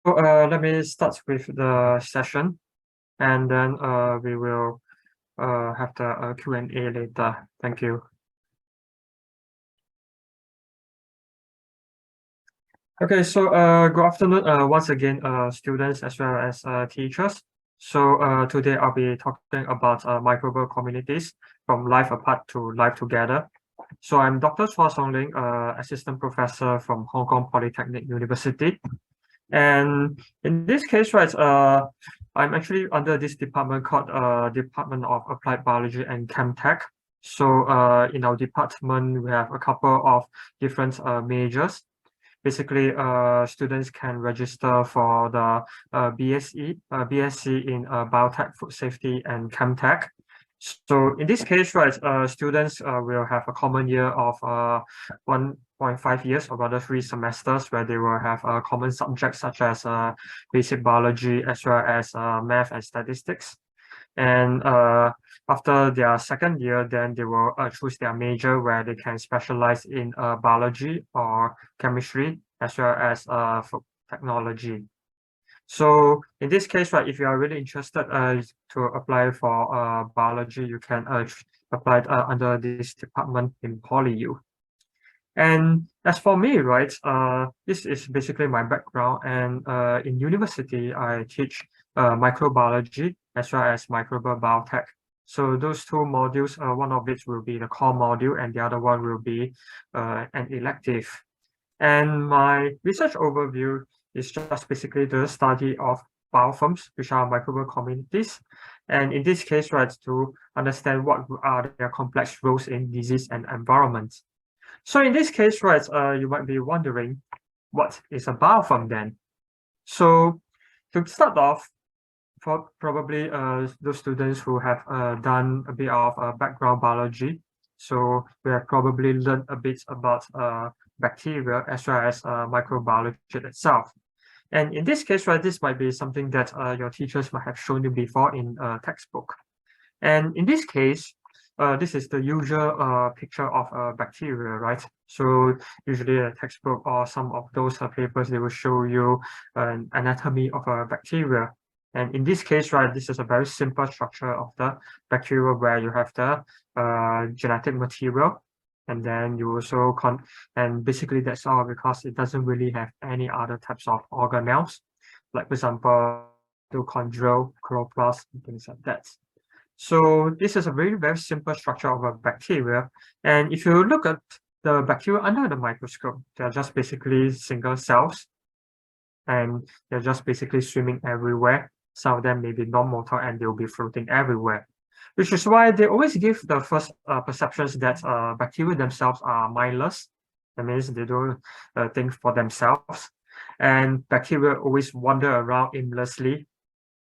Let me start with the session, and then we will have the Q&A later. Thank you. Okay, so good afternoon once again, students as well as teachers. So today I'll be talking about microbial communities from life apart to life together. So I'm Dr. Chua Songling, assistant professor from Hong Kong Polytechnic University. And in this case, right, I'm actually under this department called Department of Applied Biology and Chemtech. So in our department, we have a couple of different majors. Basically, students can register for the BSc in Biotech, Food Safety, and Chemtech. So in this case, right, students will have a common year of 1.5 years, or rather 3 semesters, where they will have common subjects such as basic biology as well as math and statistics. And after their second year, then they will choose their major where they can specialize in biology or chemistry as well as for technology. So in this case, right, if you are really interested to apply for biology, you can apply under this department in PolyU. And as for me, right, this is basically my background. And in university, I teach microbiology as well as microbial biotech. So those 2 modules, one of which will be the core module, and the other one will be an elective. And my research overview is just basically the study of biofilms, which are microbial communities. And in this case, right, to understand what are their complex roles in disease and environment. So in this case, right, you might be wondering, what is a biofilm then? So to start off, for probably those students who have done a bit of background biology, so we have probably learned a bit about bacteria as well as microbiology itself. And in this case, right, this might be something that your teachers might have shown you before in a textbook. And in this case, this is the usual picture of bacteria, right? So usually a textbook or some of those papers, they will show you an anatomy of a bacteria. And in this case, right, this is a very simple structure of the bacteria where you have the genetic material, and then you also and basically that's all, because it doesn't really have any other types of organelles, like for example, mitochondrial, chloroplast, and things like that. So this is a very simple structure of a bacteria. And if you look at the bacteria under the microscope, they're just basically single cells, and they're just basically swimming everywhere. Some of them may be non-motor and they'll be floating everywhere, which is why they always give the first perceptions that bacteria themselves are mindless. That means they don't think for themselves. And bacteria always wander around aimlessly.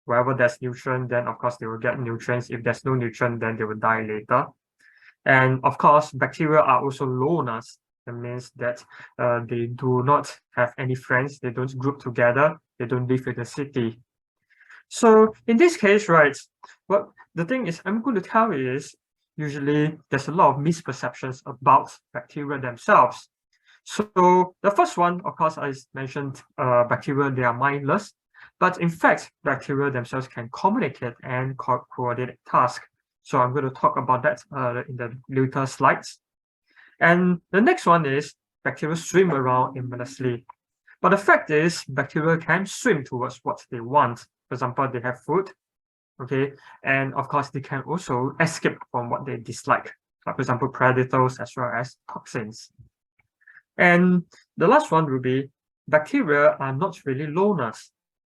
Wherever there's nutrient, then of course they will get nutrients. If there's no nutrient, then they will die later. And of course, bacteria are also loners. That means that they do not have any friends. They don't group together. They don't live in a city. So in this case, right, what the thing is I'm going to tell you is usually there's a lot of misperceptions about bacteria themselves. So the first one, of course, I mentioned bacteria, they are mindless. But in fact, bacteria themselves can communicate and coordinate tasks. So I'm going to talk about that in the later slides. And the next one is bacteria swim around aimlessly. But the fact is, bacteria can swim towards what they want. For example, they have food, okay? And of course, they can also escape from what they dislike. Like for example, predators as well as toxins. And the last one will be bacteria are not really loners.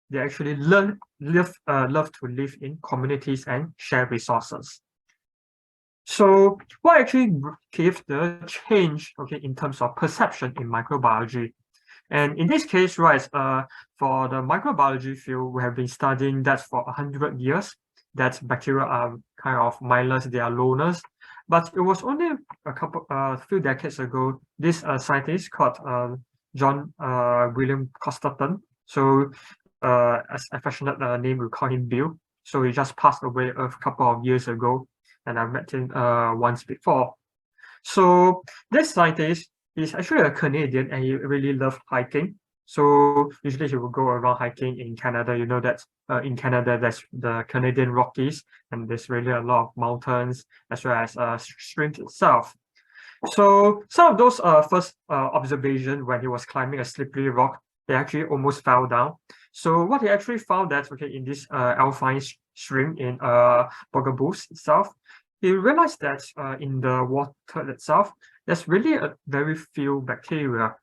They actually love to live in communities and share resources. So what actually gives the change, okay, in terms of perception in microbiology? And in this case, right, for the microbiology field, we have been studying that for 100 years, that bacteria are kind of mindless, they are loners. But it was only a few decades ago, this scientist called John William Costerton. So as affectionate name, we call him Bill. So he just passed away a couple of years ago, and I met him once before. So this scientist is actually a Canadian, and he really loved hiking. So usually he will go around hiking in Canada. You know that in Canada, there's the Canadian Rockies, and there's really a lot of mountains as well as streams itself. So some of those first observation when he was climbing a slippery rock, he actually almost fell down. So what he actually found that, okay, in this alpine stream in Bogaboos itself, he realized that in the water itself, there's really a very few bacteria.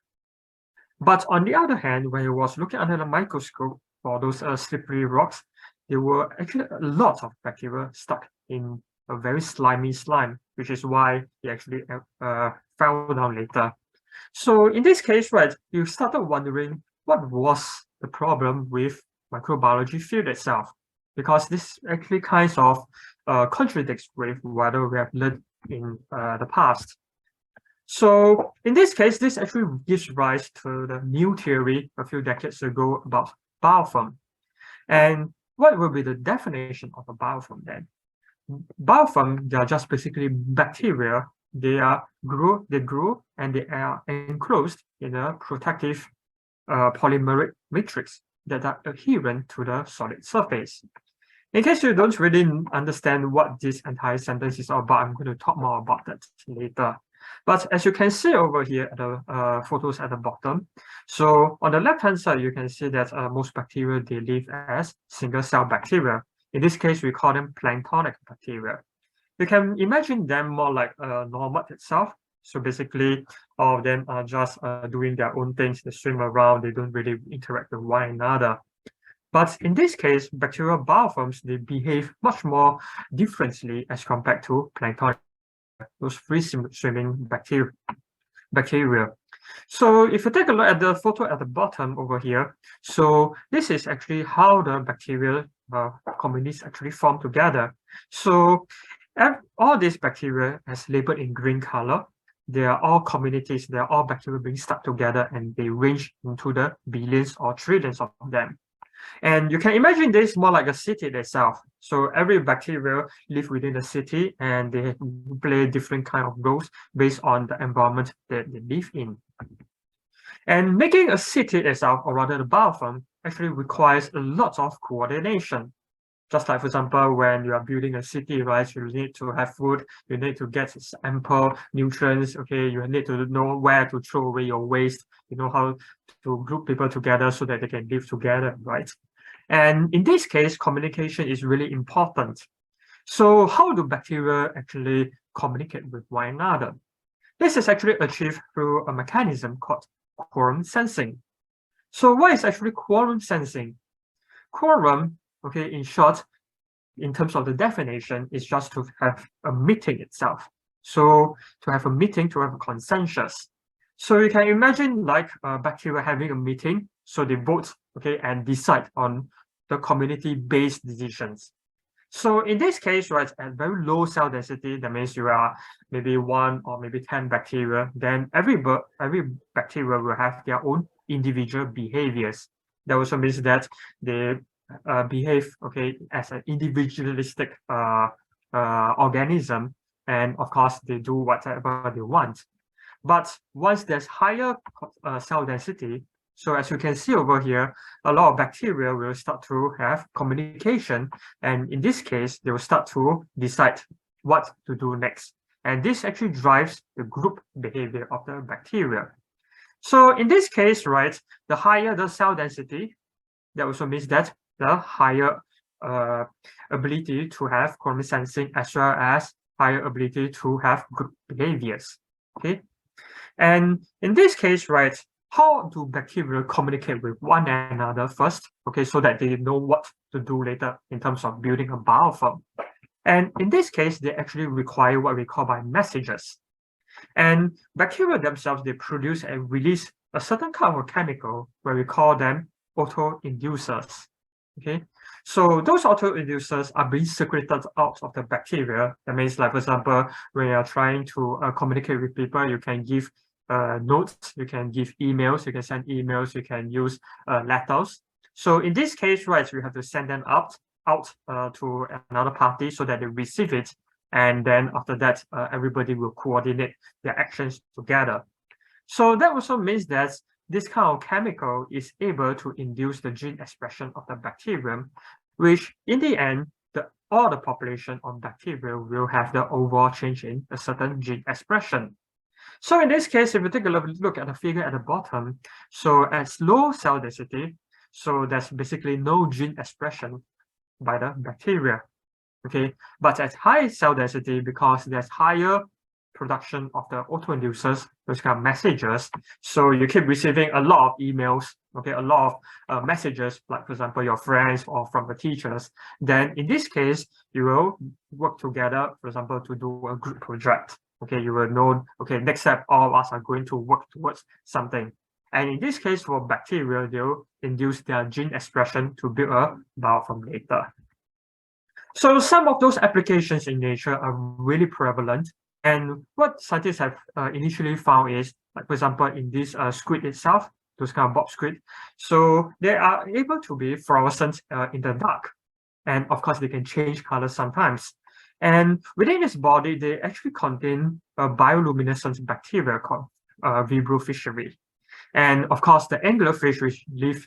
But on the other hand, when he was looking under the microscope for those slippery rocks, there were actually a lot of bacteria stuck in a very slimy slime, which is why he actually fell down later. So in this case, right, you started wondering what was the problem with microbiology field itself, because this actually kind of contradicts with what we have learned in the past. So in this case, this actually gives rise to the new theory a few decades ago about biofilm. And what will be the definition of a biofilm then? Biofilm, they are just basically bacteria. They grow and they are enclosed in a protective polymeric matrix that are adherent to the solid surface. In case you don't really understand what this entire sentence is about, I'm going to talk more about that later. But as you can see over here at the photos at the bottom, so on the left-hand side, you can see that most bacteria, they live as single-cell bacteria. In this case, we call them planktonic bacteria. You can imagine them more like a normal itself. So basically, all of them are just doing their own things. They swim around. They don't really interact with one another. But in this case, bacterial biofilms, they behave much more differently as compared to planktonic, those free-swimming bacteria. So if you take a look at the photo at the bottom over here, so this is actually how the bacterial communities actually form together. So all these bacteria as labeled in green color, they are all communities, they are all bacteria being stuck together, and they range into the billions or trillions of them. And you can imagine this more like a city itself. So every bacteria live within a city, and they play different kind of roles based on the environment that they live in. And making a city itself, or rather the biofilm, actually requires a lot of coordination. Just like, for example, when you are building a city, right, you need to have food, you need to get ample nutrients, okay, you need to know where to throw away your waste, you know how to group people together so that they can live together, right? And in this case, communication is really important. So how do bacteria actually communicate with one another? This is actually achieved through a mechanism called quorum sensing. So what is actually quorum sensing? Quorum, okay, in short, in terms of the definition, is just to have a meeting itself. So to have a meeting, to have a consensus. So you can imagine like bacteria having a meeting, so they vote, okay, and decide on the community-based decisions. So in this case, right, at very low cell density, that means you are maybe 1 or maybe 10 bacteria, then every bacteria will have their own individual behaviors. That also means that they behave, okay, as an individualistic organism, and of course they do whatever they want. But once there's higher cell density, so as you can see over here, a lot of bacteria will start to have communication, and in this case, they will start to decide what to do next. And this actually drives the group behavior of the bacteria. So in this case, right, the higher the cell density, that also means that the higher ability to have quorum sensing, as well as higher ability to have group behaviors, okay? And in this case, right, how do bacteria communicate with one another first, okay, so that they know what to do later in terms of building a biofilm? And in this case, they actually require what we call by messages. And bacteria themselves, they produce and release a certain kind of chemical where we call them autoinducers. Okay, so those autoinducers are being secreted out of the bacteria. That means, like, for example, when you're trying to communicate with people, you can give notes, you can give emails, you can send emails, you can use letters. So in this case, right, we have to send them out to another party so that they receive it. And then after that, everybody will coordinate their actions together. So that also means that this kind of chemical is able to induce the gene expression of the bacterium, which in the end, all the population of bacteria will have the overall change in a certain gene expression. So in this case, if you take a look at the figure at the bottom, so at low cell density, so there's basically no gene expression by the bacteria. Okay, but at high cell density, because there's higher production of the autoinducers, those kind of messages, so you keep receiving a lot of emails, okay, a lot of messages, like for example your friends or from the teachers, then in this case you will work together, for example, to do a group project. Okay, you will know, okay, next step, all of us are going to work towards something. And in this case, for bacteria, they'll induce their gene expression to build a biofilm later. So some of those applications in nature are really prevalent. And what scientists have initially found is, like for example, in this squid itself, those kind of bob squid, so they are able to be fluorescent in the dark. And of course, they can change color sometimes. And within this body, they actually contain a bioluminescent bacteria called Vibrio fischeri. And of course, the anglerfish which live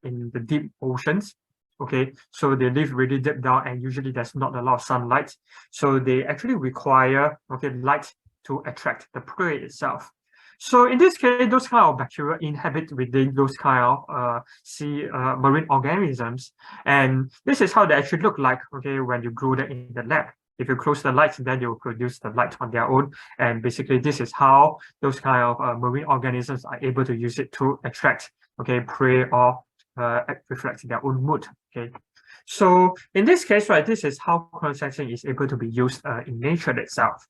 in the deep oceans, okay, so they live really deep down, and usually there's not a lot of sunlight, so they actually require, okay, light to attract the prey itself. So in this case, those kind of bacteria inhabit within those kind of marine organisms, and this is how they actually look like, okay, when you grow them in the lab. If you close the lights, then you will produce the light on their own, and basically this is how those kind of marine organisms are able to use it to attract, okay, prey or reflect their own mood. Okay, so in this case, right, this is how quantum sensing is able to be used in nature itself.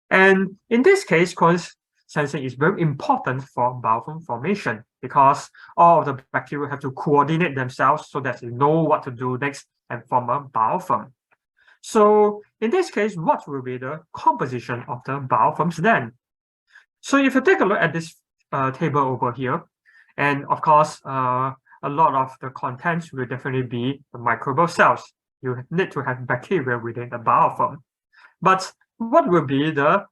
And in this case, quantum sensing is very important for biofilm formation, because all of the bacteria have to coordinate themselves so that they know what to do next and form a biofilm. So in this case, what will be the composition of the biofilms then? So if you take a look at this table over here, and of course, a lot of the contents will definitely be the microbial cells. You need to have bacteria within the biofilm. But what will be the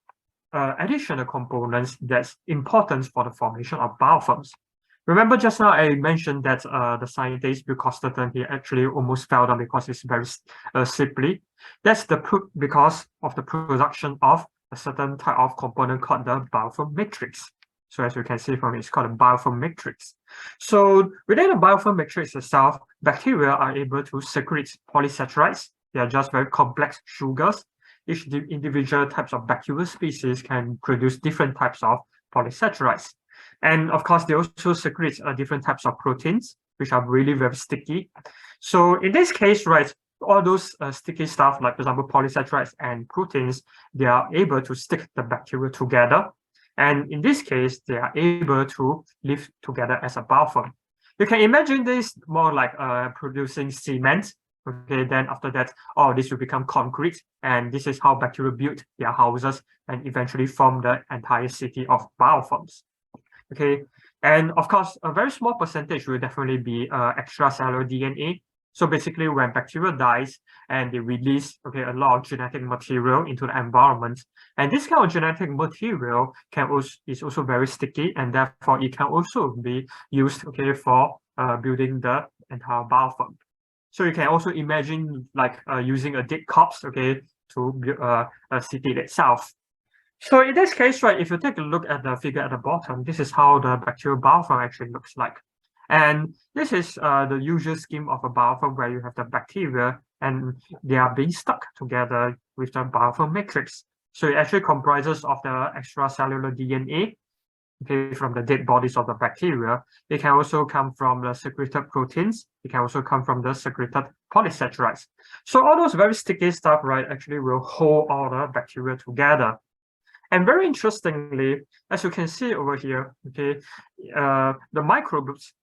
additional components that's important for the formation of biofilms? Remember just now I mentioned that the scientist Costerton, he actually almost fell down because it's very slippery. That's because of the production of a certain type of component called the biofilm matrix. So as you can see from it, it's called a biofilm matrix. So within the biofilm matrix itself, bacteria are able to secrete polysaccharides. They are just very complex sugars. Each individual types of bacterial species can produce different types of polysaccharides. And of course, they also secrete different types of proteins, which are really very sticky. So in this case, right, all those sticky stuff, like for example, polysaccharides and proteins, they are able to stick the bacteria together. And in this case, they are able to live together as a biofilm. You can imagine this more like producing cement. Okay, then after that, all this will become concrete. And this is how bacteria build their houses and eventually form the entire city of biofilms. Okay, and of course, a very small percentage will definitely be extracellular DNA. So basically, when bacteria dies and they release, okay, a lot of genetic material into the environment, and this kind of genetic material is also very sticky, and therefore it can also be used, okay, for building the entire biofilm. So you can also imagine like using a dead corpse, okay, to build a city itself. So in this case, right, if you take a look at the figure at the bottom, this is how the bacterial biofilm actually looks like. And this is the usual scheme of a biofilm, where you have the bacteria and they are being stuck together with the biofilm matrix. So it actually comprises of the extracellular DNA, okay, from the dead bodies of the bacteria. It can also come from the secreted proteins. It can also come from the secreted polysaccharides. So all those very sticky stuff, right, actually will hold all the bacteria together. And very interestingly, as you can see over here, okay, the microbes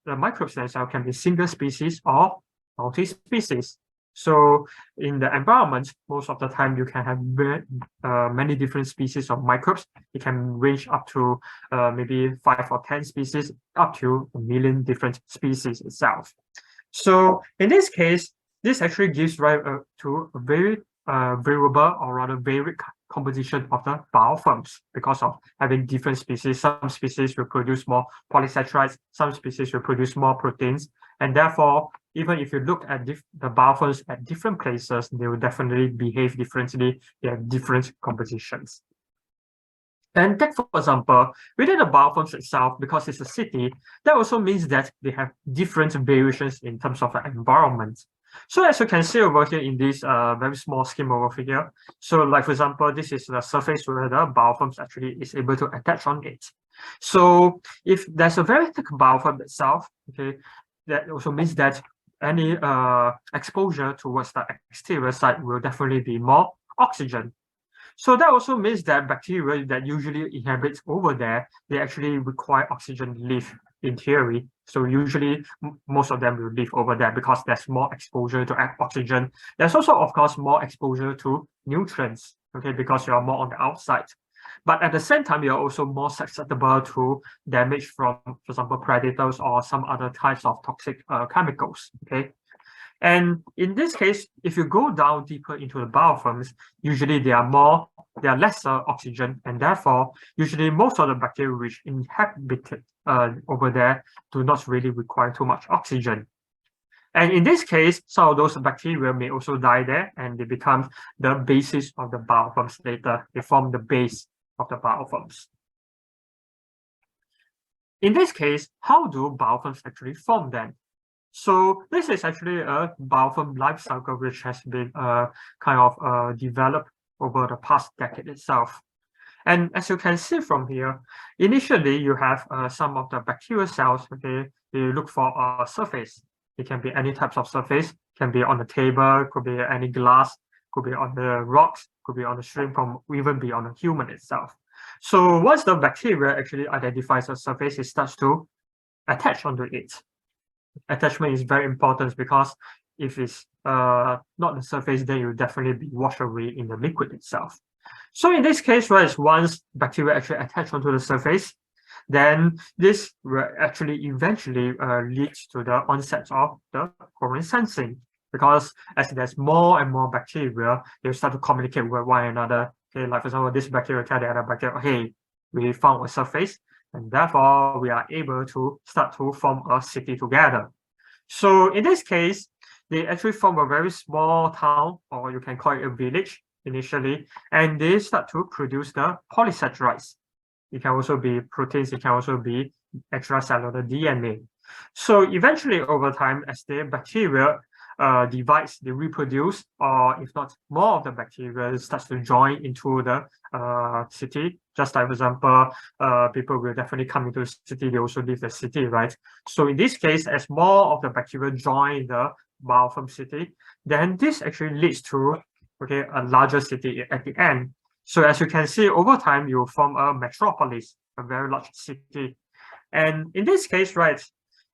themselves can be single species or multi-species. So in the environment, most of the time you can have many different species of microbes. It can range up to maybe 5 or 10 species, up to 1 million different species itself. So in this case, this actually gives rise to a very variable or rather varied composition of the biofilms because of having different species. Some species will produce more polysaccharides, some species will produce more proteins, and therefore, even if you look at the biofilms at different places, they will definitely behave differently. They have different compositions. And take, for example, within the biofilms itself, because it's a city, that also means that they have different variations in terms of the environment. So as you can see over here in this very small scheme over here, so like for example, this is the surface where the biofilms actually is able to attach on it. So if there's a very thick biofilm itself, okay, that also means that any exposure towards the exterior side will definitely be more oxygen. So that also means that bacteria that usually inhabits over there, they actually require oxygen to live in theory. So usually most of them will live over there because there's more exposure to oxygen. There's also, of course, more exposure to nutrients, okay, because you are more on the outside. But at the same time, you're also more susceptible to damage from, for example, predators or some other types of toxic chemicals, okay? And in this case, if you go down deeper into the biofilms, usually they are lesser oxygen, and therefore, usually most of the bacteria which inhabit over there do not really require too much oxygen. And in this case, some of those bacteria may also die there, and they become the basis of the biofilms later. They form the base of the biofilms. In this case, how do biofilms actually form then? So this is actually a biofilm life cycle which has been developed over the past decade itself. And as you can see from here, initially you have some of the bacterial cells, okay, they look for a surface. It can be any types of surface, can be on the table, could be any glass, could be on the rocks, could be on the shrimp, or even be on a human itself. So once the bacteria actually identifies a surface, it starts to attach onto it. Attachment is very important because if it's not the surface, then you will definitely be washed away in the liquid itself. So in this case, right, once bacteria actually attach onto the surface, then this will actually eventually lead to the onset of the Quorum sensing, because as there's more and more bacteria, they start to communicate with one another. Okay, like for example, this bacteria tell the other bacteria, hey, we found a surface, and therefore we are able to start to form a city together. So in this case, they actually form a very small town, or you can call it a village initially, and they start to produce the polysaccharides. It can also be proteins, it can also be extracellular DNA. So eventually over time, as the bacteria divides, they reproduce, or if not, more of the bacteria starts to join into the city. Just like, for example, people will definitely come into the city, they also leave the city, right? So in this case, as more of the bacteria join the biofilm city, then this actually leads to, okay, a larger city at the end. So as you can see, over time, you form a metropolis, a very large city. And in this case, right,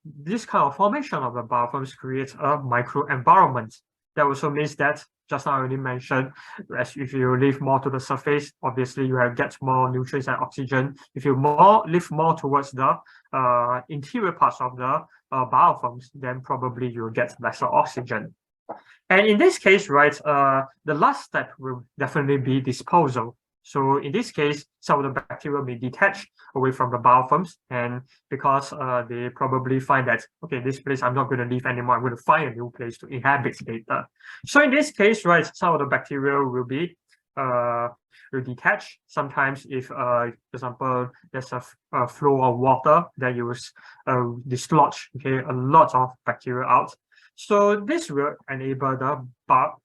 this kind of formation of the biofilms creates a microenvironment. That also means that, just now I already mentioned, as if you live more to the surface, obviously you have get more nutrients and oxygen. If you live more towards the interior parts of the biofilms, then probably you'll get lesser oxygen. And in this case, right, the last step will definitely be disposal. So in this case, some of the bacteria may detach away from the biofilms, and because they probably find that, okay, this place I'm not going to leave anymore, I'm going to find a new place to inhabit later. So in this case, right, some of the bacteria will be will detach. Sometimes if, for example, there's a flow of water, then you will dislodge, okay, a lot of bacteria out. So this will enable the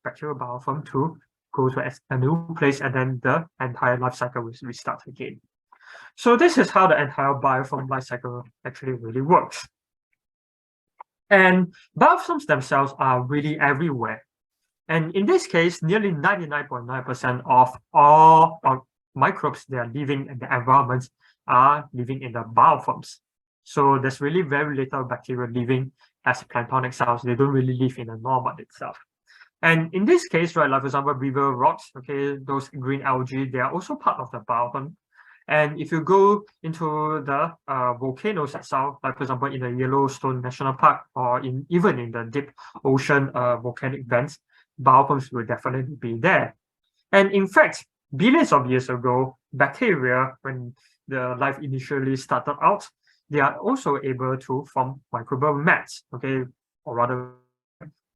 bacterial biofilm to go to a new place, and then the entire life cycle will restart again. So this is how the entire biofilm life cycle actually really works. And biofilms themselves are really everywhere. And in this case, nearly 99.9% of all microbes that are living in the environment are living in the biofilms. So there's really very little bacteria living as planktonic cells. They don't really live in the normal itself. And in this case, right, like for example, river rocks, okay, those green algae, they are also part of the biofilm. And if you go into the volcanoes itself, like for example, in the Yellowstone National Park, or even in the deep ocean volcanic vents, biofilms will definitely be there. And in fact, billions of years ago, bacteria, when the life initially started out, they are also able to form microbial mats, okay, or rather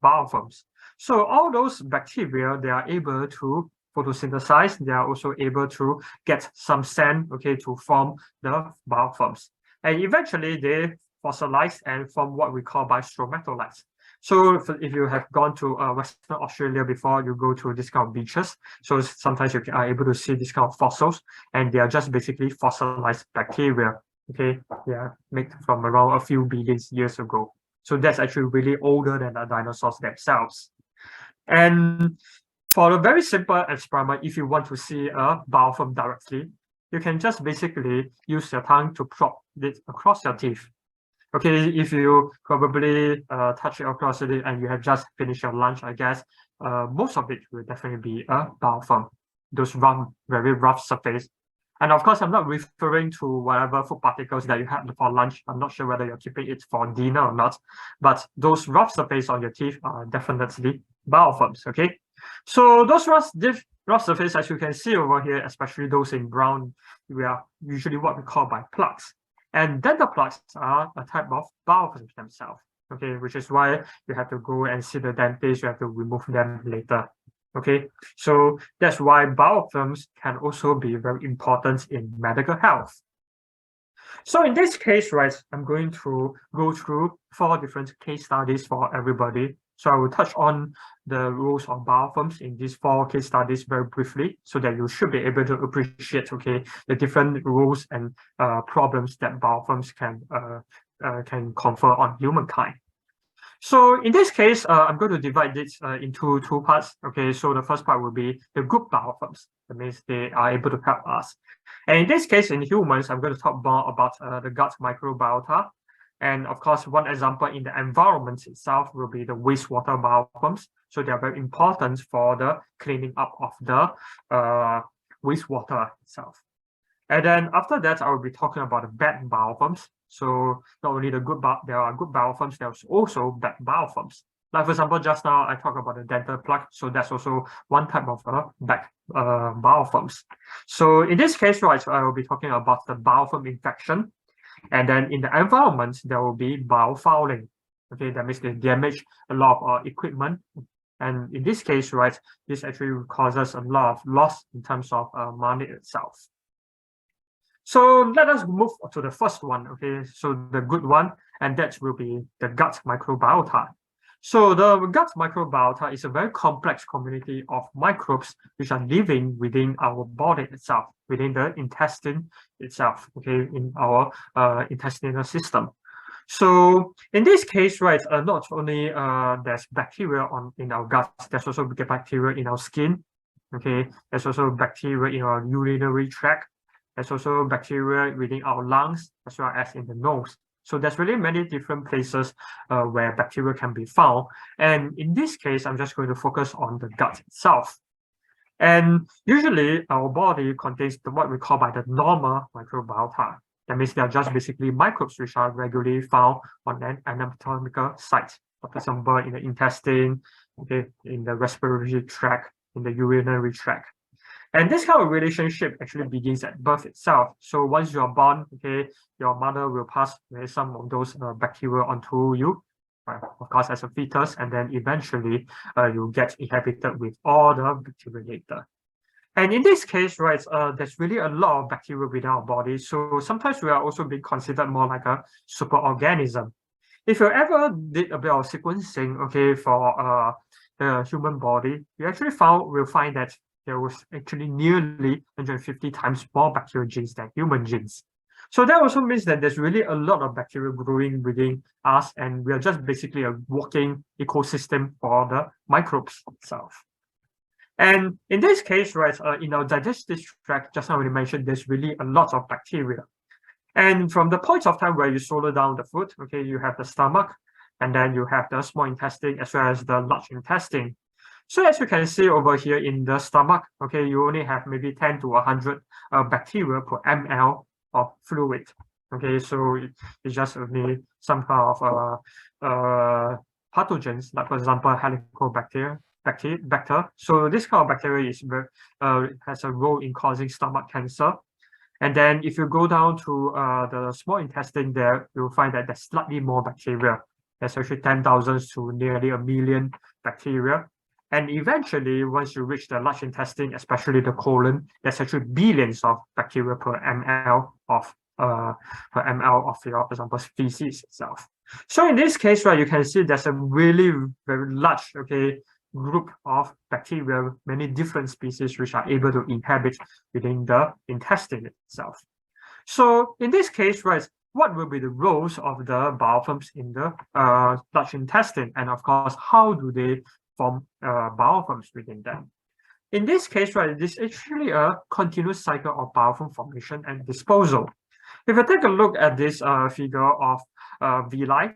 biofilms. So all those bacteria, they are able to photosynthesize. They are also able to get some sand, okay, to form the biofilms. And eventually they fossilize and form what we call biostromatolites. So if you have gone to Western Australia before, you go to this kind of beaches. So sometimes you are able to see this kind of fossils, and they are just basically fossilized bacteria. Okay, they are made from around a few billions years ago. So that's actually really older than the dinosaurs themselves. And for a very simple experiment, if you want to see a biofilm directly, you can just basically use your tongue to prop it across your teeth. Okay, if you probably touch it across it and you have just finished your lunch, I guess, most of it will definitely be a biofilm, those very rough surface. And of course, I'm not referring to whatever food particles that you had for lunch. I'm not sure whether you're keeping it for dinner or not, but those rough surface on your teeth are definitely biofilms, okay? So those rough surface, as you can see over here, especially those in brown, we are usually what we call by plaques. And dental plaques are a type of biofilms themselves, okay, which is why you have to go and see the dentist, you have to remove them later. Okay, so that's why biofilms can also be very important in medical health. So in this case, right, I'm going to go through 4 different case studies for everybody. So I will touch on the rules of biofilms in these 4 case studies very briefly, so that you should be able to appreciate, okay, the different rules and problems that biofilms can confer on humankind. So in this case, I'm going to divide this into 2 parts. Okay, so the first part will be the good biofilms. That means they are able to help us. And in this case, in humans, I'm going to talk more about the gut microbiota. And of course, one example in the environment itself will be the wastewater biofilms. So they are very important for the cleaning up of the wastewater itself. And then after that, I will be talking about the bad biofilms. So not only there are good biofilms, there's also bad biofilms. Like for example, just now I talked about the dental plaque, so that's also one type of bad biofilms. So in this case, right, I will be talking about the biofilm infection, and then in the environment there will be biofouling. Okay, that means they damage a lot of equipment, and in this case, right, this actually causes a lot of loss in terms of money itself. So let us move to the first one, okay? So the good one, and that will be the gut microbiota. So the gut microbiota is a very complex community of microbes which are living within our body itself, within the intestine itself, okay, in our intestinal system. So in this case, right, not only there's bacteria in our guts, there's also bacteria in our skin, okay? There's also bacteria in our urinary tract. There's also bacteria within our lungs, as well as in the nose. So there's really many different places where bacteria can be found. And in this case, I'm just going to focus on the gut itself. And usually our body contains what we call by the normal microbiota. That means they are just basically microbes which are regularly found on an anatomical site. For example, in the intestine, okay, in the respiratory tract, in the urinary tract. And this kind of relationship actually begins at birth itself. So once you are born, okay, your mother will pass some of those bacteria onto you, right? Of course, as a fetus, and then eventually you get inhabited with all the bacteria later. And in this case, right, there's really a lot of bacteria within our body. So sometimes we are also being considered more like a superorganism. If you ever did a bit of sequencing, okay, for the human body, you actually will find that there was actually nearly 150 times more bacterial genes than human genes. So that also means that there's really a lot of bacteria growing within us, and we are just basically a walking ecosystem for the microbes itself. And in this case, right, in our digestive tract, just now we mentioned, there's really a lot of bacteria. And from the point of time where you swallow down the food, okay, you have the stomach, and then you have the small intestine as well as the large intestine. So as you can see over here in the stomach, okay, you only have maybe 10 to 100 bacteria per ml of fluid. Okay, so it's just only some kind of pathogens, like for example, Helicobacter, bacteria. So this kind of bacteria is has a role in causing stomach cancer. And then if you go down to the small intestine there, you'll find that there's slightly more bacteria. There's actually 10,000 to nearly 1 million bacteria. And eventually, once you reach the large intestine, especially the colon, there's actually billions of bacteria per ml of your, for example, feces itself. So in this case, right, you can see there's a really very large, group of bacteria, many different species which are able to inhabit within the intestine itself. So in this case, right, what will be the roles of the biofilms in the large intestine? And of course, how do they form biofilms within them? In this case, right, this is actually a continuous cycle of biofilm formation and disposal. If you take a look at this figure of villi,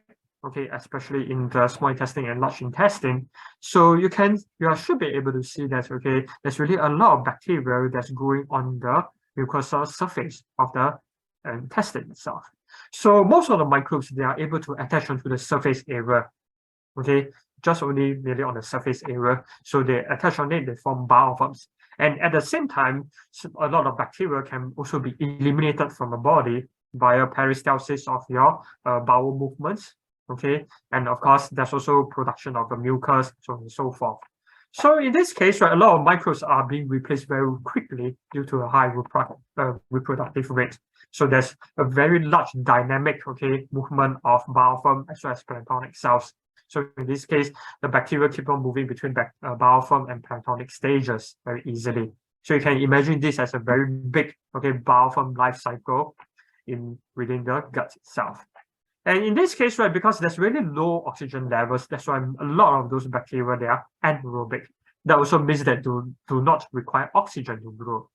especially in the small intestine and large intestine, so you should be able to see that there's really a lot of bacteria that's growing on the mucosal surface of the intestine itself. So most of the microbes, they are able to attach onto the surface area, just only merely on the surface area. So they attach on it, they form biofilms. And at the same time, a lot of bacteria can also be eliminated from the body via peristalsis of your bowel movements. And of course, there's also production of the mucus, so on and so forth. So in this case, right, a lot of microbes are being replaced very quickly due to a high reproductive rate. So there's a very large dynamic, movement of biofilm as well as planktonic cells. So in this case, the bacteria keep on moving between biofilm and planktonic stages very easily. So you can imagine this as a very big, biofilm life cycle within the gut itself. And in this case, right, because there's really low oxygen levels, that's why a lot of those bacteria, they are anaerobic. That also means that do not require oxygen to grow.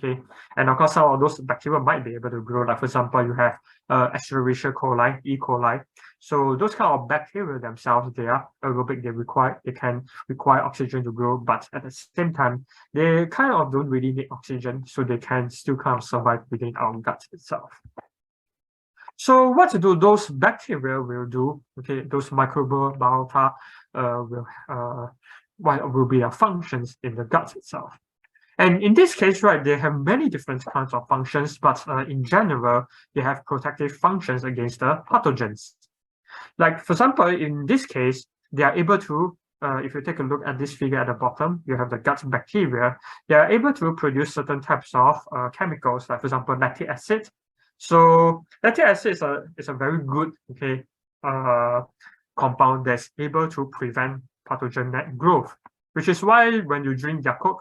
And of course, some of those bacteria might be able to grow. Like for example, you have Escherichia coli, E. coli. So those kind of bacteria themselves, they are aerobic. They can require oxygen to grow, but at the same time, they kind of don't really need oxygen, so they can still kind of survive within our gut itself. So what do those bacteria will do? Those microbiota what will be their functions in the gut itself? And in this case, right, they have many different kinds of functions, but in general, they have protective functions against the pathogens. Like for example, in this case, they are able to, if you take a look at this figure at the bottom, you have the gut bacteria. They are able to produce certain types of chemicals, like for example, lactic acid. So lactic acid is a very good compound that's able to prevent pathogenic growth, which is why when you drink Yakult,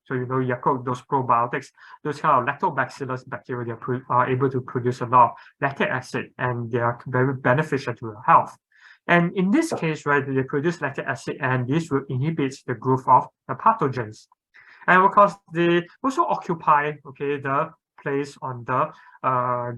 so you know Yakult, those probiotics, those kind of lactobacillus bacteria, they are able to produce a lot of lactic acid, and they are very beneficial to your health. And in this case, right, they produce lactic acid, and this will inhibit the growth of the pathogens. And of course, they also occupy the place on the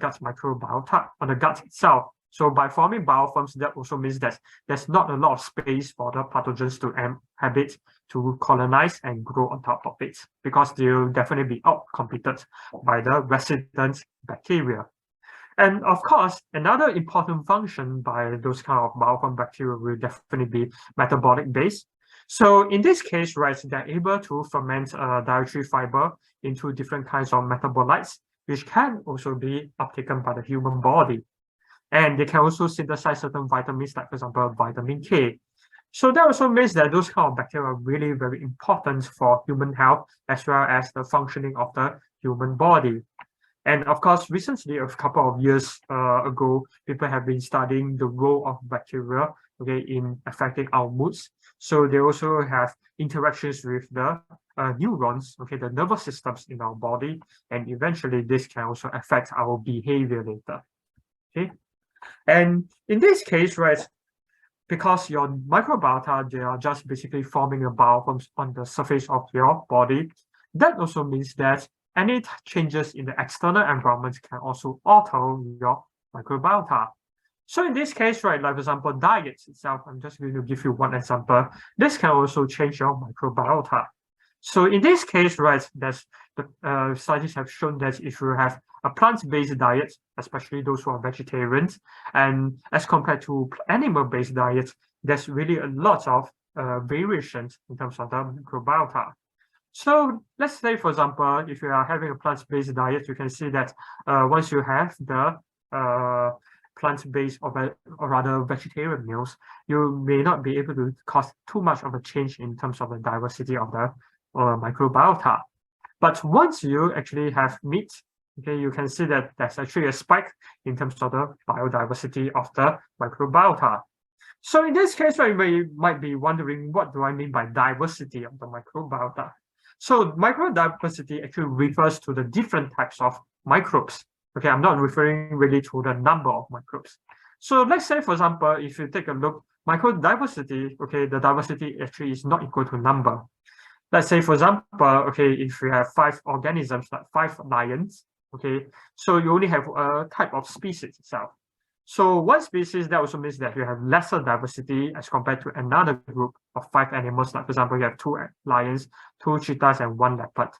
gut microbiota, on the gut itself. So by forming biofilms, that also means that there's not a lot of space for the pathogens to inhabit, to colonize and grow on top of it, because they'll definitely be outcompeted by the resident bacteria. And of course, another important function by those kind of biofilm bacteria will definitely be metabolic based. So in this case, right, they're able to ferment dietary fiber into different kinds of metabolites, which can also be uptaken by the human body. And they can also synthesize certain vitamins, like for example, vitamin K. So that also means that those kind of bacteria are really very important for human health, as well as the functioning of the human body. And of course, recently, a couple of years ago, people have been studying the role of bacteria in affecting our moods. So they also have interactions with the neurons, the nervous systems in our body, and eventually this can also affect our behavior later. And in this case, right, because your microbiota, they are just basically forming the biofilms on the surface of your body, that also means that any changes in the external environment can also alter your microbiota. So in this case, right, like for example, diet itself, I'm just going to give you one example. This can also change your microbiota. So in this case, right, the studies have shown that if you have a plant-based diet, especially those who are vegetarians, and as compared to animal-based diets, there's really a lot of variations in terms of the microbiota. So let's say, for example, if you are having a plant-based diet, you can see that once you have the plant-based or rather vegetarian meals, you may not be able to cause too much of a change in terms of the diversity of the microbiota. But once you actually have meat, okay, you can see that there's actually a spike in terms of the biodiversity of the microbiota. So in this case, right, you might be wondering, what do I mean by diversity of the microbiota? So microdiversity actually refers to the different types of microbes. Okay, I'm not referring really to the number of microbes. So let's say, for example, if you take a look, microdiversity, okay, the diversity actually is not equal to number. Let's say, for example, okay, if you have 5 organisms, like 5 lions, okay, so you only have a type of species itself. So one species, that also means that you have lesser diversity as compared to another group of 5 animals. Like, for example, you have 2 lions, 2 cheetahs, and 1 leopard.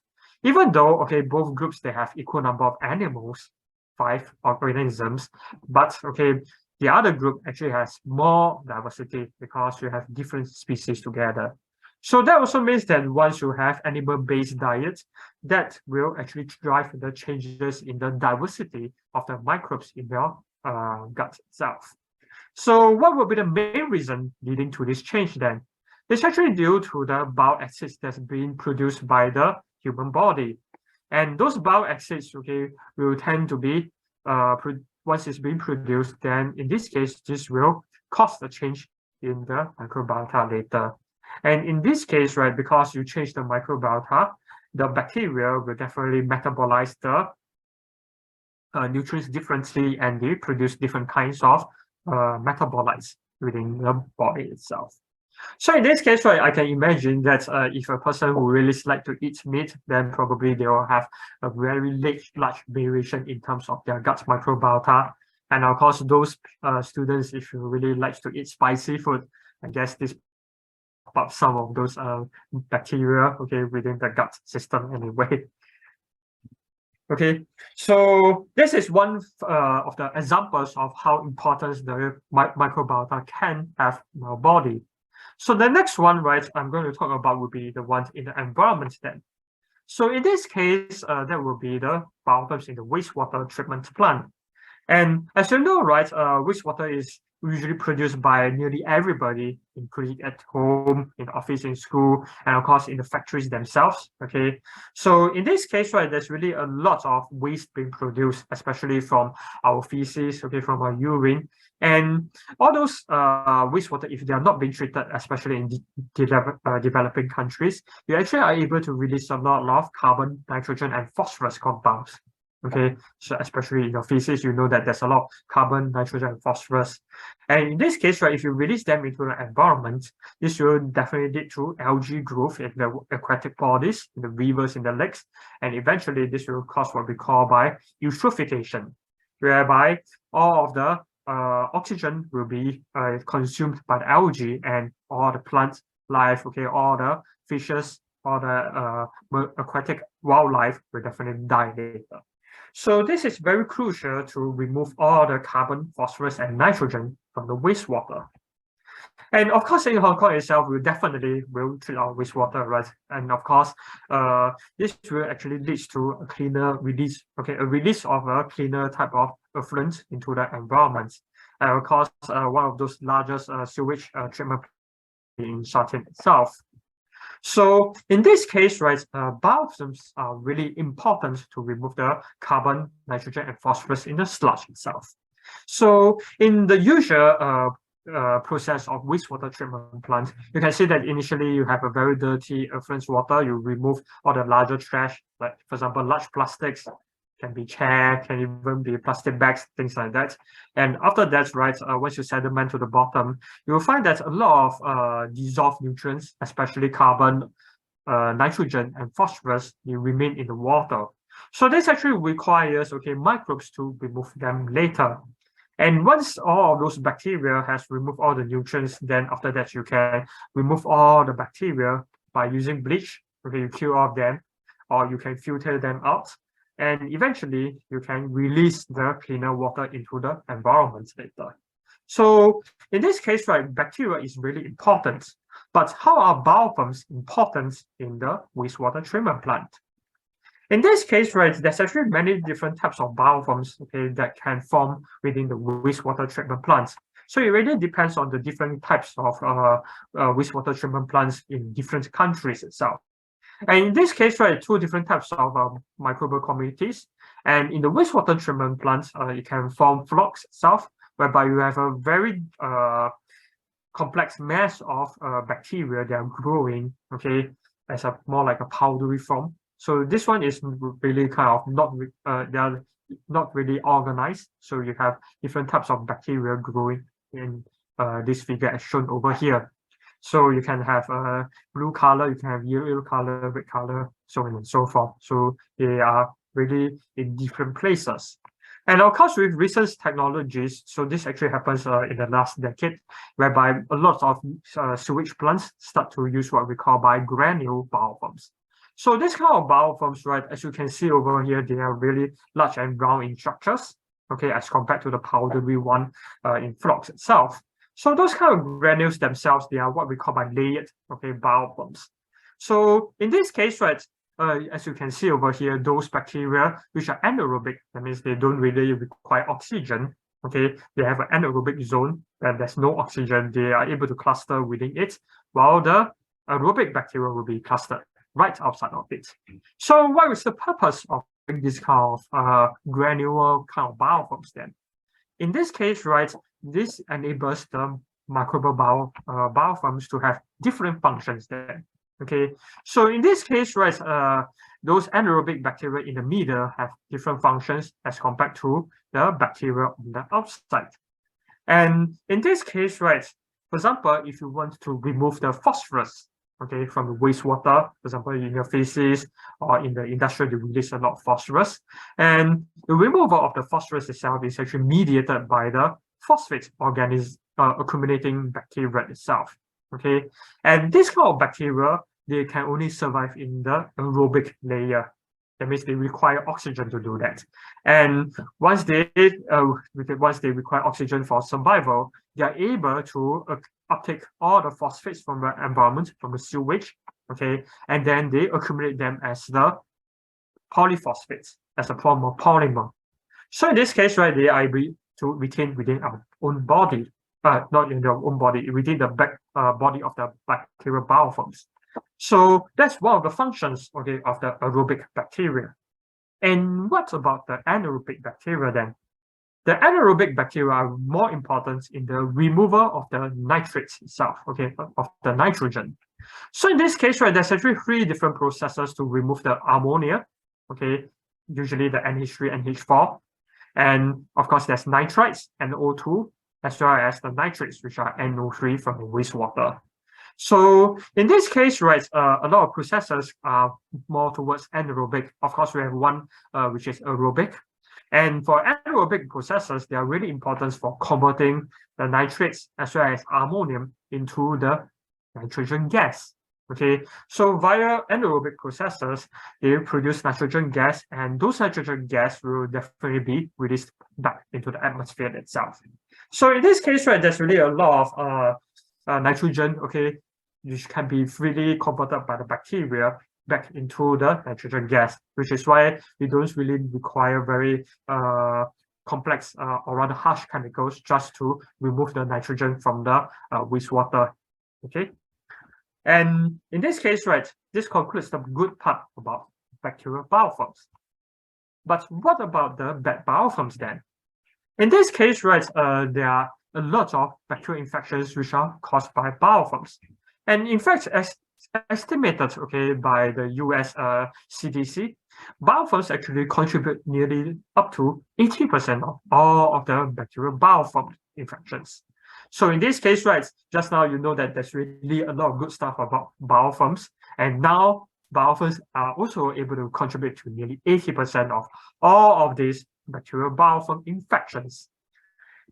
Even though, okay, both groups, they have equal number of animals, 5 organisms, but, okay, the other group actually has more diversity because you have different species together. So that also means that once you have animal-based diets, that will actually drive the changes in the diversity of the microbes in your gut itself. So what will be the main reason leading to this change then? It's actually due to the bile acids that's being produced by the human body. And those bile acids, okay, will tend to be, once it's being produced, then in this case, this will cause a change in the microbiota later. And in this case, right, because you change the microbiota, the bacteria will definitely metabolize the nutrients differently, and they produce different kinds of metabolites within the body itself. So in this case, right, I can imagine that if a person who really like to eat meat, then probably they will have a very large variation in terms of their gut microbiota. And of course, those students, if you really like to eat spicy food, I guess this up some of those bacteria, okay, within the gut system anyway. Okay, so this is one of the examples of how important the microbiota can have in our body. So the next one, right, I'm going to talk about will be the ones in the environment then. So in this case, that will be the biofilms in the wastewater treatment plant. And as you know, right, wastewater is usually produced by nearly everybody, including at home, in office, in school, and of course in the factories themselves. Okay, so in this case, right, there's really a lot of waste being produced, especially from our feces, okay, from our urine, and all those wastewater, if they are not being treated, especially in developing countries, you actually are able to release a lot of carbon, nitrogen, and phosphorus compounds. Okay, so especially in your feces, you know that there's a lot of carbon, nitrogen, and phosphorus. And in this case, right, if you release them into the environment, this will definitely lead to algae growth in the aquatic bodies, in the rivers, in the lakes, and eventually this will cause what we call by eutrophication, whereby all of the oxygen will be consumed by the algae, and all the plant life, okay, all the fishes, all the aquatic wildlife will definitely die later. So this is very crucial to remove all the carbon, phosphorus, and nitrogen from the wastewater. And of course, in Hong Kong itself, we definitely will treat our wastewater, right? And of course, this will actually lead to a cleaner release, okay, a release of a cleaner type of effluent into the environment. And of course, one of those largest sewage treatment in Shorten itself. So in this case, right, biofilms are really important to remove the carbon, nitrogen, and phosphorus in the sludge itself. So in the usual process of wastewater treatment plant, you can see that initially you have a very dirty effluent water. You remove all the larger trash, like for example, large plastics, can be chair, can even be plastic bags, things like that. And after that, right, once you sediment to the bottom, you will find that a lot of dissolved nutrients, especially carbon, nitrogen, and phosphorus, they remain in the water. So this actually requires, okay, microbes to remove them later. And once all of those bacteria has removed all the nutrients, then after that you can remove all the bacteria by using bleach. Okay, you kill all of them, or you can filter them out. And eventually, you can release the cleaner water into the environment later. So in this case, right, bacteria is really important. But how are biofilms important in the wastewater treatment plant? In this case, right, there's actually many different types of biofilms, okay, that can form within the wastewater treatment plants. So it really depends on the different types of wastewater treatment plants in different countries itself. And in this case, right, two different types of microbial communities. And in the wastewater treatment plants, it can form flocks itself, whereby you have a very complex mass of bacteria that are growing, okay, as a more like a powdery form. So this one is really kind of they are not really organized. So you have different types of bacteria growing in this figure as shown over here. So you can have blue color, you can have yellow color, red color, so on and so forth. So they are really in different places. And of course, with recent technologies, so this actually happens in the last decade, whereby a lot of sewage plants start to use what we call granule biofilms. So this kind of biofilms, right, as you can see over here, they are really large and round in structures, okay, as compared to the powdery one in flocks itself. So those kind of granules themselves, they are what we call layered, okay, biofilms. So in this case, right, as you can see over here, those bacteria which are anaerobic, that means they don't really require oxygen, okay, they have an anaerobic zone and there's no oxygen, they are able to cluster within it, while the aerobic bacteria will be clustered right outside of it. So what is the purpose of this kind of granular kind of biofilms then? In this case, right, this enables the microbial biofilms to have different functions then. Okay, so in this case, right, those anaerobic bacteria in the middle have different functions as compared to the bacteria on the outside. And in this case, right, for example, if you want to remove the phosphorus, okay, from the wastewater, for example, in your feces or in the industry, they release a lot of phosphorus. And the removal of the phosphorus itself is actually mediated by the phosphate organism accumulating bacteria itself. Okay, and this kind of bacteria, they can only survive in the aerobic layer. That means they require oxygen to do that. And once they require oxygen for survival, they are able to uptake all the phosphates from the environment, from the sewage, okay, and then they accumulate them as the polyphosphates, as a form of polymer. So in this case, right, they are able to retain within our own body. Not in their own body, within the body of the bacterial biofilms. So that's one of the functions, okay, of the aerobic bacteria. And what about the anaerobic bacteria then? The anaerobic bacteria are more important in the removal of the nitrates itself, okay, of the nitrogen. So in this case, right, there's actually three different processes to remove the ammonia, okay, usually the NH3, NH4. And of course, there's nitrites, NO2, as well as the nitrates, which are NO3 from the wastewater. So in this case, right, a lot of processes are more towards anaerobic. Of course, we have one which is aerobic. And for anaerobic processes, they are really important for converting the nitrates as well as ammonium into the nitrogen gas. Okay, so via anaerobic processes, they produce nitrogen gas, and those nitrogen gas will definitely be released back into the atmosphere itself. So in this case, right, there's really a lot of nitrogen, okay, which can be freely converted by the bacteria back into the nitrogen gas, which is why we don't really require very complex or rather harsh chemicals just to remove the nitrogen from the wastewater. Okay. And in this case, right, this concludes the good part about bacterial biofilms. But what about the bad biofilms then? In this case, right, there are a lot of bacterial infections which are caused by biofilms. And in fact, as estimated, okay, by the US CDC, biofilms actually contribute nearly up to 80% of all of the bacterial biofilm infections. So in this case, right, just now you know that there's really a lot of good stuff about biofilms, and now biofilms are also able to contribute to nearly 80% of all of these bacterial biofilm infections.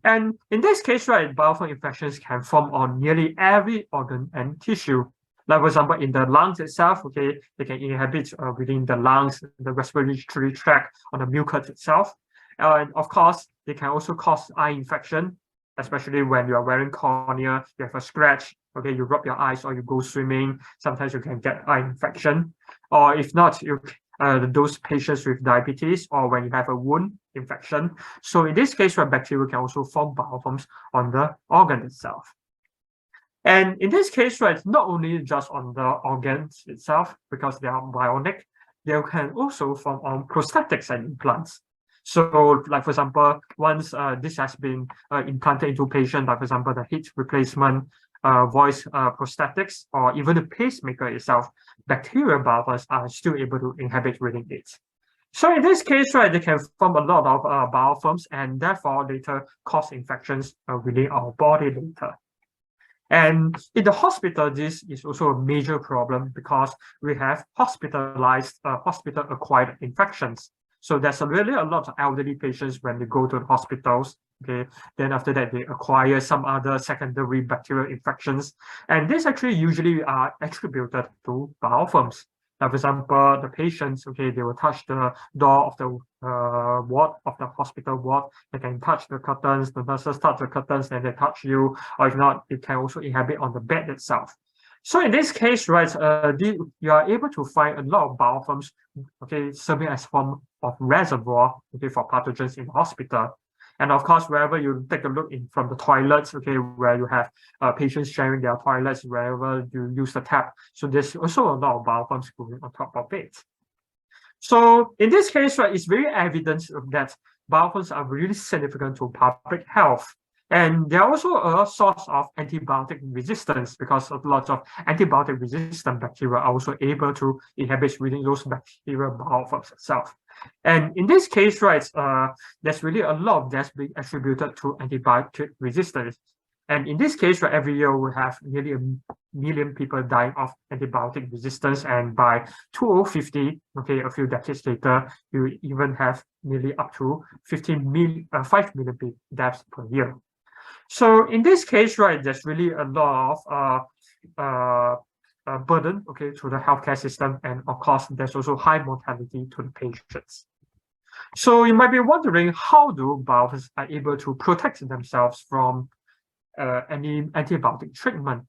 And in this case, right, biofilm infections can form on nearly every organ and tissue. Like, for example, in the lungs itself, okay, they can inhabit within the lungs, the respiratory tract, on the mucus itself. And of course, they can also cause eye infection, especially when you are wearing cornea, you have a scratch, okay, you rub your eyes or you go swimming, sometimes you can get eye infection. Or if not, those patients with diabetes or when you have a wound infection. So in this case, where bacteria can also form biofilms on the organ itself. And in this case, right, not only just on the organs itself, because they are bionic, they can also form on prosthetics and implants. So, like for example, once this has been implanted into patient, like for example, the hip replacement, voice prosthetics, or even the pacemaker itself, bacterial biofilms are still able to inhabit within it. So in this case, right, they can form a lot of biofilms and therefore later cause infections within our body later. And in the hospital, this is also a major problem because we have hospitalized, hospital-acquired infections. So there's really a lot of elderly patients when they go to the hospitals. Okay, then after that they acquire some other secondary bacterial infections, and this actually usually are attributed to biofilms. Now, for example, the patients, okay, they will touch the door of the ward of the hospital ward. They can touch the curtains. The nurses touch the curtains, and they touch you. Or if not, it can also inhabit on the bed itself. So in this case, right, you are able to find a lot of biofilms, okay, serving as form of reservoir, okay, for pathogens in the hospital. And of course, wherever you take a look in from the toilets, okay, where you have patients sharing their toilets, wherever you use the tap. So there's also a lot of biofilms going on top of it. So in this case, right, it's very evident that biofilms are really significant to public health. And they are also a source of antibiotic resistance because a lot of antibiotic resistant bacteria are also able to inhabit within those bacterial biofilms itself. And in this case, right, there's really a lot of deaths being attributed to antibiotic resistance. And in this case, right, every year we have nearly 1 million people dying of antibiotic resistance. And by 2050, okay, a few decades later, you even have nearly up to 5 million deaths per year. So in this case, right, there's really a lot of burden, okay, to the healthcare system, and of course, there's also high mortality to the patients. So you might be wondering, how do biofilms are able to protect themselves from any antibiotic treatment?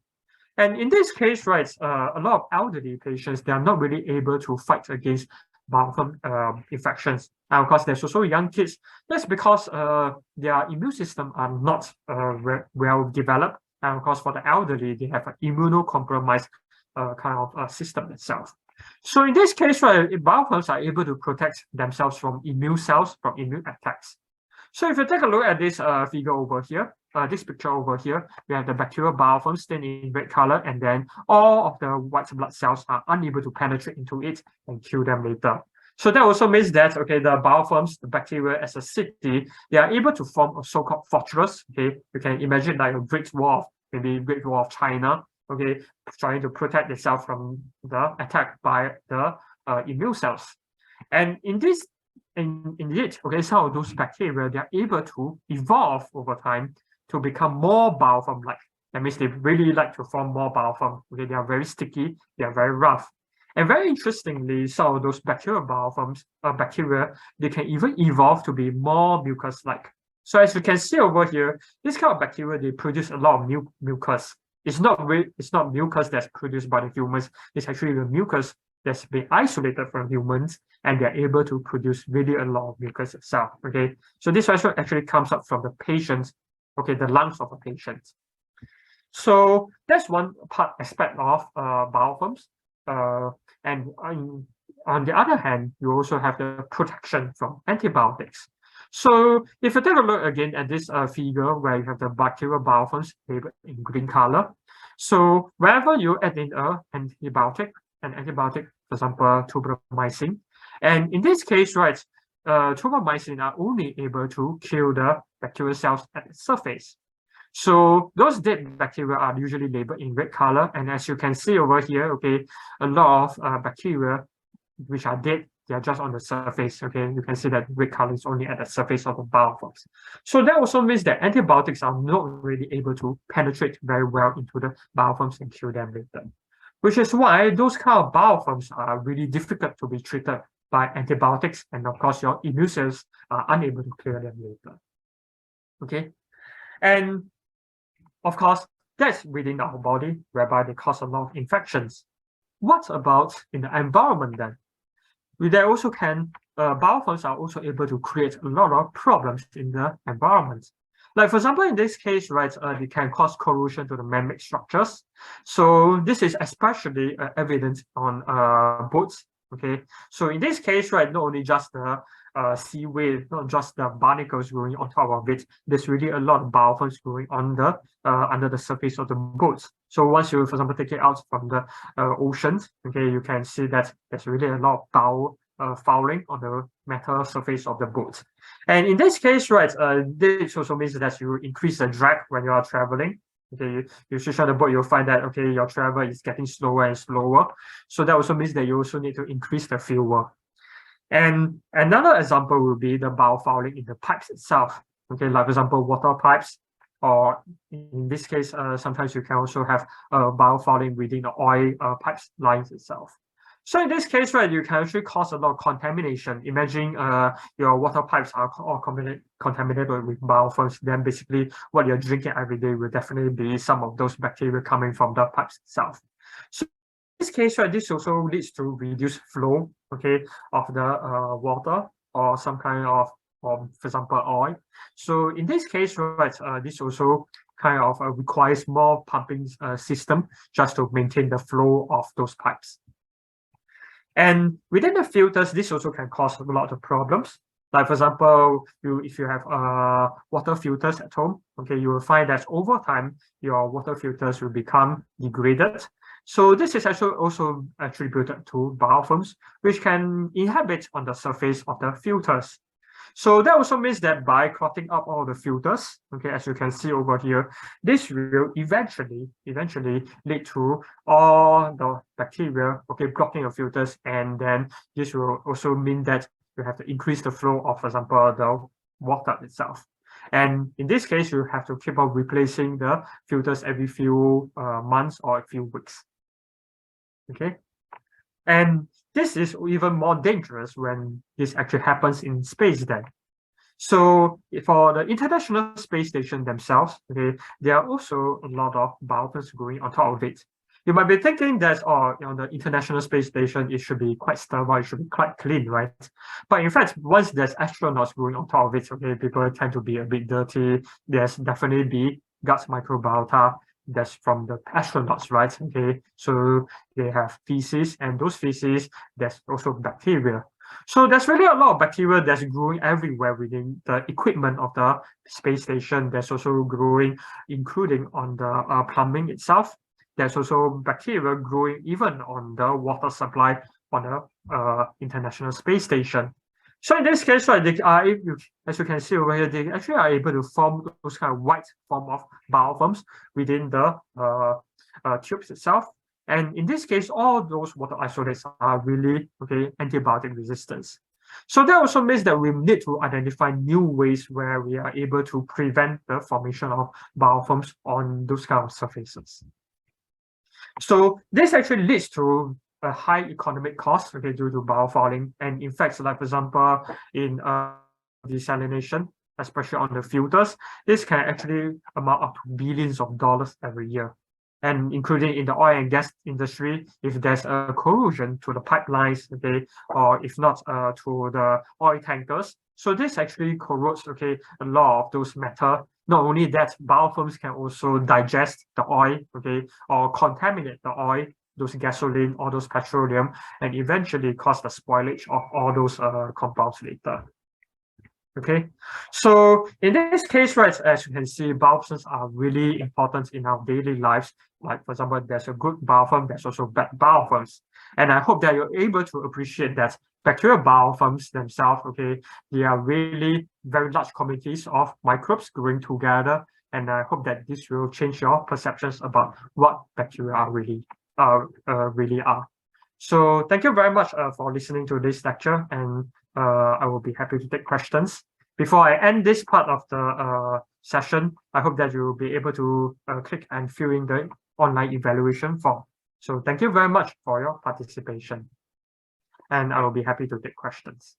And in this case, right, a lot of elderly patients, they are not really able to fight against biofilm infections. And of course, there's also young kids. That's because their immune system are not well developed. And of course, for the elderly, they have an immunocompromised kind of system itself. So in this case, right, biofilms are able to protect themselves from immune cells, from immune attacks. So if you take a look at this figure over here, this picture over here, we have the bacterial biofilm stained in red color, and then all of the white blood cells are unable to penetrate into it and kill them later. So that also means that, okay, the biofilms, the bacteria as a city, they are able to form a so-called fortress. Okay, you can imagine like a Great Wall, maybe Great Wall of China, okay, trying to protect itself from the attack by the immune cells. And in this, indeed, okay, some of those bacteria, they are able to evolve over time to become more biofilm-like. That means they really like to form more biofilm. Okay, they are very sticky, they are very rough. And very interestingly, some of those bacterial biofilms, bacteria, they can even evolve to be more mucus-like. So as you can see over here, this kind of bacteria, they produce a lot of mucus. It's not mucus that's produced by the humans. It's actually the mucus that's been isolated from humans, and they're able to produce really a lot of mucus itself. Okay, so this also actually comes up from the patient's, okay, the lungs of a patient. So that's one aspect of biofilms. And on the other hand, you also have the protection from antibiotics. So if you take a look again at this figure where you have the bacterial biofilms labeled in green color. So wherever you add in an antibiotic, for example, tuberomycin, and in this case, right, tuberomycin are only able to kill the bacterial cells at the surface. So those dead bacteria are usually labeled in red color, and as you can see over here, okay, a lot of bacteria which are dead, they are just on the surface. Okay, you can see that red color is only at the surface of the biofilms. So that also means that antibiotics are not really able to penetrate very well into the biofilms and kill them later. Which is why those kind of biofilms are really difficult to be treated by antibiotics, and of course your immune cells are unable to clear them later. Okay, And of course, that's within our body, whereby they cause a lot of infections. What about in the environment then? They also can, biofilms are also able to create a lot of problems in the environment. Like for example, in this case, right, they can cause corrosion to the man-made structures. So this is especially evident on boats. Okay, so in this case, right, not only just the seaweed, not just the barnacles growing on top of it, there's really a lot of biofilms growing on the under the surface of the boats. So once you, for example, take it out from the oceans, okay, you can see that there's really a lot of fouling on the metal surface of the boat. And in this case, right, this also means that you increase the drag when you are traveling. Okay, you switch on the boat, you'll find that okay, your travel is getting slower and slower. So that also means that you also need to increase the fuel. And another example will be the biofouling in the pipes itself. Okay, like for example, water pipes, or in this case, sometimes you can also have biofouling within the oil pipes lines itself. So in this case, right, you can actually cause a lot of contamination. Imagine your water pipes are all contaminated with biofilms. Then basically what you're drinking every day will definitely be some of those bacteria coming from the pipes itself. So in this case, right, this also leads to reduced flow, okay, of the water or some kind of, for example, oil. So in this case, right, this also kind of requires more pumping system just to maintain the flow of those pipes. And within the filters, this also can cause a lot of problems. Like for example, if you have water filters at home, okay, you will find that over time your water filters will become degraded. So this is actually also attributed to biofilms, which can inhabit on the surface of the filters. So that also means that by clogging up all the filters, okay, as you can see over here, this will eventually lead to all the bacteria, okay, blocking your filters, and then this will also mean that you have to increase the flow of, for example, the water itself. And in this case, you have to keep on replacing the filters every few months or a few weeks. Okay, and this is even more dangerous when this actually happens in space then. So for the International Space Station themselves, okay, there are also a lot of biofilms growing on top of it. You might be thinking that, oh, the International Space Station, it should be quite sterile, it should be quite clean, right? But in fact, once there's astronauts growing on top of it, okay, people tend to be a bit dirty. There's definitely be gut microbiota that's from the astronauts, right? Okay, so they have feces, and those feces, there's also bacteria. So there's really a lot of bacteria that's growing everywhere within the equipment of the space station. There's also growing, including on the plumbing itself. There's also bacteria growing even on the water supply on the International Space Station. So in this case, right, they are, as you can see over here, they actually are able to form those kind of white form of biofilms within the tubes itself. And in this case, all those water isolates are really, okay, antibiotic resistance. So that also means that we need to identify new ways where we are able to prevent the formation of biofilms on those kind of surfaces. So this actually leads to a high economic cost, okay, due to biofouling. And in fact, like for example, in desalination, especially on the filters, this can actually amount up to billions of dollars every year. And including in the oil and gas industry, if there's a corrosion to the pipelines, okay, or if not to the oil tankers, so this actually corrodes, okay, a lot of those metal. Not only that, biofilms can also digest the oil, okay, or contaminate the oil, those gasoline, or those petroleum, and eventually cause the spoilage of all those compounds later. Okay, so in this case, right, as you can see, biofilms are really important in our daily lives. Like, for example, there's a good biofilm, there's also bad biofilms. And I hope that you're able to appreciate that bacterial biofilms themselves, okay, they are really very large communities of microbes growing together. And I hope that this will change your perceptions about what bacteria are really are. So thank you very much for listening to this lecture, and I will be happy to take questions. Before I end this part of the session, I hope that you will be able to click and fill in the online evaluation form. So thank you very much for your participation, and I will be happy to take questions.